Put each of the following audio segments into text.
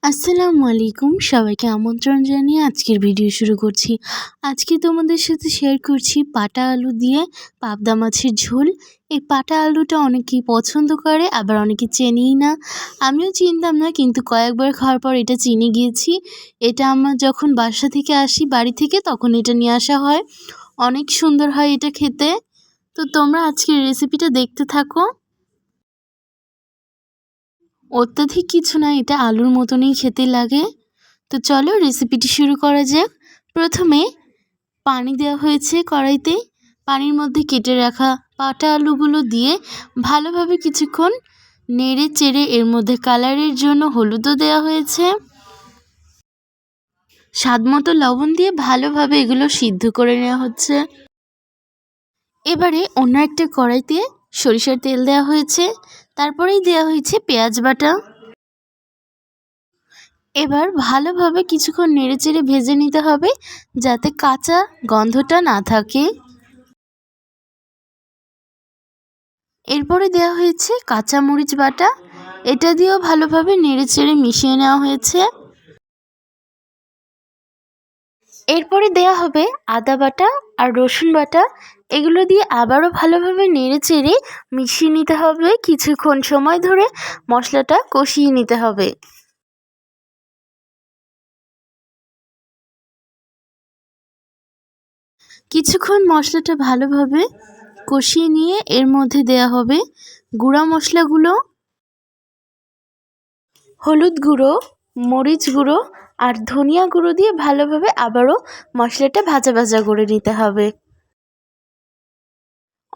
আসসালামু আলাইকুম, সবাইকে আমন্ত্রণ জানিয়ে আজকের ভিডিও শুরু করছি। আজকে তোমাদের সাথে শেয়ার করছি পাটা আলু দিয়ে পাবদা মাছের ঝোল। এই পাটা আলুটা অনেকেই পছন্দ করে, আবার অনেকে চেনেই না। আমিও চিনতাম না, কিন্তু কয়েকবার খাওয়ার পর এটা চিনে গিয়েছি। এটা আমার যখন বাসা থেকে আসি, বাড়ি থেকে, তখন এটা নিয়ে আসা হয়। অনেক সুন্দর হয় এটা খেতে। তো তোমরা আজকের রেসিপিটা দেখতে থাকো। অত্যাধিক কিছু না, এটা আলুর মতনই খেতে লাগে। তো চলো রেসিপিটি শুরু করা যাক। প্রথমে পানি দেওয়া হয়েছে কড়াইতে। পানির মধ্যে কেটে রাখা পাটা আলুগুলো দিয়ে ভালোভাবে কিছুক্ষণ নেড়ে চেড়ে এর মধ্যে কালারের জন্য হলুদও দেওয়া হয়েছে। স্বাদমতো লবণ দিয়ে ভালোভাবে এগুলো সিদ্ধ করে নেওয়া হচ্ছে। এবারে অন্য একটা কড়াইতে সরিষার তেল দেওয়া হয়েছে, তারপরেই দেওয়া হয়েছে পেঁয়াজ বাটা। এবার ভালোভাবে কিছুক্ষণ নেড়েচেড়ে ভেজে নিতে হবে, যাতে কাঁচা গন্ধটা না থাকে। এরপরে দেওয়া হয়েছে কাঁচা মরিচ বাটা। এটা দিয়েও ভালোভাবে নেড়েচেড়ে মিশিয়ে নেওয়া হয়েছে। এরপরে দেওয়া হবে আদা বাটা আর রসুন বাটা। এগুলো দিয়ে আবারও ভালোভাবে নেড়েচেড়ে মিশিয়ে নিতে হবে। কিছুক্ষণ সময় ধরে মশলাটা কষিয়ে নিতে হবে। কিছুক্ষণ মশলাটা ভালোভাবে কষিয়ে নিয়ে এর মধ্যে দেয়া হবে গুঁড়া মশলাগুলো, হলুদ গুঁড়ো, মরিচ গুঁড়ো আর ধনিয়া গুঁড়ো দিয়ে ভালোভাবে আবারও মশলাটা ভাজা ভাজা করে নিতে হবে।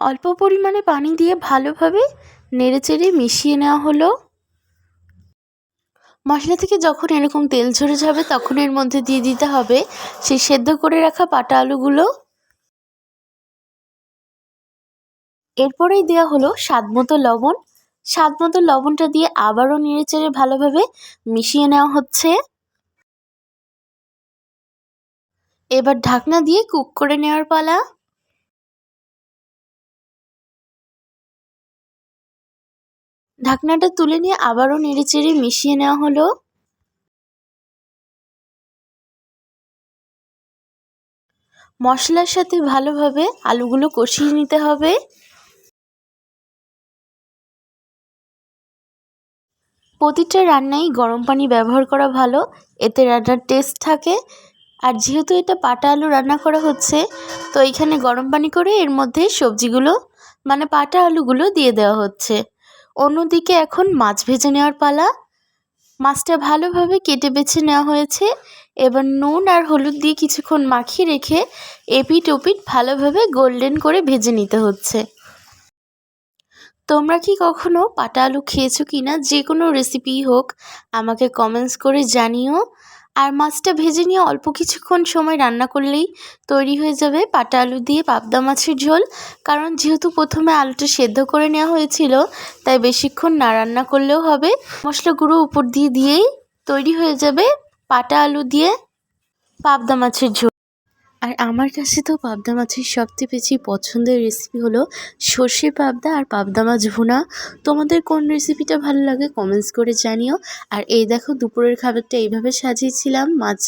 অল্প পরিমাণে পানি দিয়ে ভালোভাবে নেড়েচেড়ে মিশিয়ে নেওয়া হলো। মশলা থেকে যখন এরকম তেল ঝরে যাবে, তখন এর মধ্যে দিয়ে দিতে হবে সেই সেদ্ধ করে রাখা পাটা আলুগুলো। এরপরেই দেওয়া হলো স্বাদমতো লবণ। স্বাদমতো লবণটা দিয়ে আবারও নেড়েচেড়ে ভালোভাবে মিশিয়ে নেওয়া হচ্ছে। এবার ঢাকনা দিয়ে কুক করে নেওয়ার পালা। ঢাকনাটা তুলে নিয়ে আবারও নেড়েচেড়ে মিশিয়ে নেওয়া হলো। মশলার সাথে ভালোভাবে আলুগুলো কষিয়ে নিতে হবে। প্রতিটা রান্নায় গরম পানি ব্যবহার করা ভালো, এতে রান্নার টেস্ট থাকে। আর যেহেতু এটা পাটা আলু রান্না করা হচ্ছে, তো এখানে গরম পানি করে এর মধ্যে সবজিগুলো মানে পাটা আলুগুলো দিয়ে দেওয়া হচ্ছে। অন্যদিকে এখন মাছ ভেজে নেওয়ার পালা। মাছটা ভালোভাবে কেটে বেছে নেওয়া হয়েছে। এবার নুন আর হলুদ দিয়ে কিছুক্ষণ মাখিয়ে রেখে এপিঠ ওপিঠ ভালোভাবে গোল্ডেন করে ভেজে নিতে হচ্ছে। তোমরা কি কখনো পাটা আলু খেয়েছো কি না, যে কোনো রেসিপিই হোক, আমাকে কমেন্টস করে জানিও। আর মাছটা ভেজে নিয়ে অল্প কিছুক্ষণ সময় রান্না করলেই তৈরি হয়ে যাবে পাটা আলু দিয়ে পাবদা মাছের ঝোল। কারণ যেহেতু প্রথমে আলুটা সেদ্ধ করে নেওয়া হয়েছিল, তাই বেশিক্ষণ না রান্না করলেও হবে। মশলা গুঁড়ো উপর দিয়ে দিয়েই তৈরি হয়ে যাবে পাটা আলু দিয়ে পাবদা মাছের ঝোল। আর আমার কাছে তো পাবদা মাছের সবচেয়ে বেশি পছন্দের রেসিপি হলো সর্ষে পাবদা আর পাবদা মাছ ভুনা। তোমাদের কোন রেসিপিটা ভালো লাগে কমেন্টস করে জানিও। আর এই দেখো দুপুরের খাবারটা এইভাবে সাজিয়েছিলাম, মাছ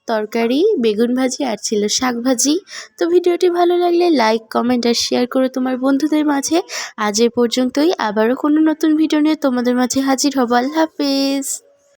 তরকারি, বেগুন ভাজি আর ছিল শাক ভাজি। তো ভিডিওটি ভালো লাগলে লাইক, কমেন্ট আর শেয়ার করো তোমার বন্ধুদের মাঝে। আজ এ পর্যন্তই, আবারও কোনো নতুন ভিডিও নিয়ে তোমাদের মাঝে হাজির হব। আল্লাহ হাফেজ।